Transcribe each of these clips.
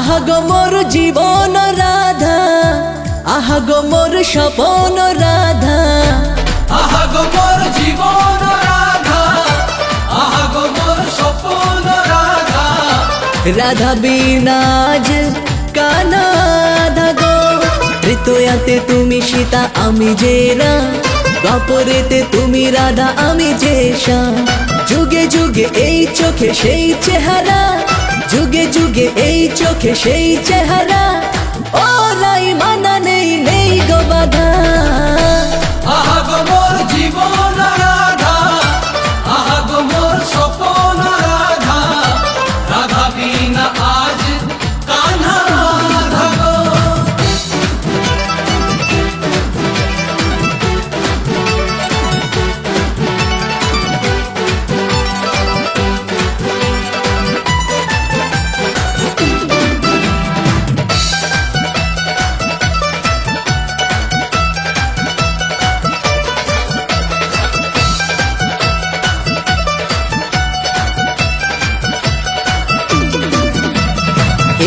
আহা গো মোর জীবন রাধা, আহা গো মোর স্বপন রাধা, আহা গো মোর জীবন রাধা, আহা গো মোর স্বপন রাধা। রাধা বিনা আজ কানা আধা গো। তৃতীয়াতে তুমি সীতা আমি যে রাম, দ্বাপরেতে তুমি রাধা আমি যে শ্যাম। যুগে যুগে এই চোখে সেই চেহারা, যুগে যুগে এই চোখে সেই চেহারা। ও লাই মানা নেই নেই গো বাধা। আহা গো মোর জীবন রাধা, আহা গো মোর স্বপন রাধা। রাধা বিনা আজ কান্হা রাধা গো।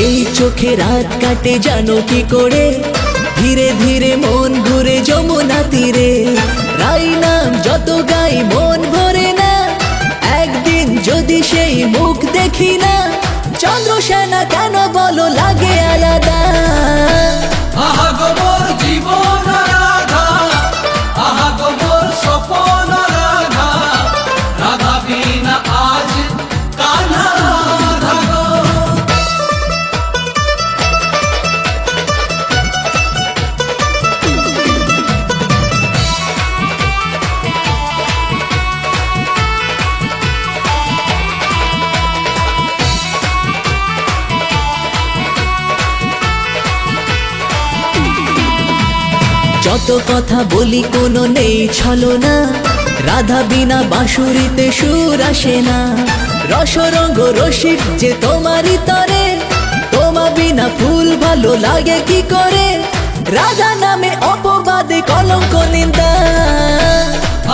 এই চোখে রাত কাটে জানো কি করে, ধীরে ধীরে মন ঘুরে যমুনা তীরে। রাই নাম যত গাই মন ভরে না, একদিন যদি সেই মুখ দেখি না। চন্দ্রসেনা কেন বলো লাগে আলাদা। আহা গো মোর জীবন রাধা, আহা গো মোর স্বপন রাধা। রাধা বিনা আজ কান্হা রাধা গো। যত কথা বলি কোনো নেই ছলনা, রাধা বিনা বাঁশুরিতে সুর আসে না। রসরঙ্গ রসিক যে তোমারই তরে, তোমা বিনা ফুল ভালো লাগে কি করে। রাধা নামে অপবাদে কলঙ্ক নিন্দা।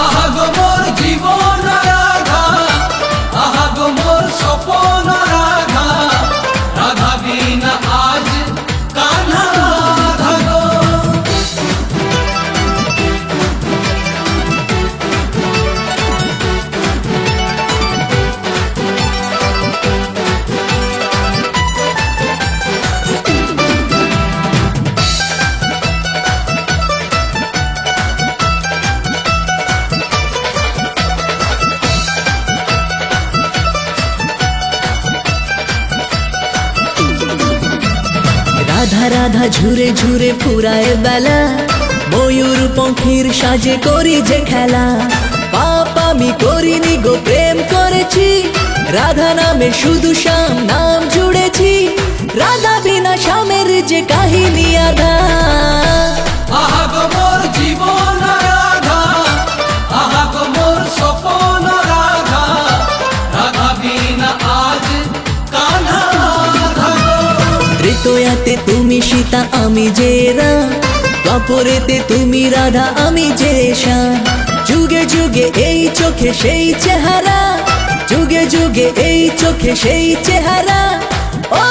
আহা গো মোর জীবন রাধা, আহা গো মোর স্বপন রাধা। রাধা বিনা আজ কান্হা রাধা গো। রাধা রাধা ঝুরে ঝুরে ফুরায় বেলা, ময়ূর পঙ্খির সাজে করি যে খেলা। পাপ আমি করিনি গো প্রেম করেছি, রাধা নামে শুধু শ্যাম নাম জুড়েছি। রাধা বিনা শ্যামের যে কাহিনী আধা। আহা গো মোর জীবন রাধা, আহা গো মোর স্বপন রাধা। রাধা বিনা আজ কান্হা রাধা গো। তৃতীয়াতে তুমি সীতা আমি যে রাম, দ্বাপরেতে তুমি রাধা আমি যে শ্যাম। যুগে যুগে এই চোখে সেই চেহারা, যুগে যুগে এই চোখে সেই চেহারা। ও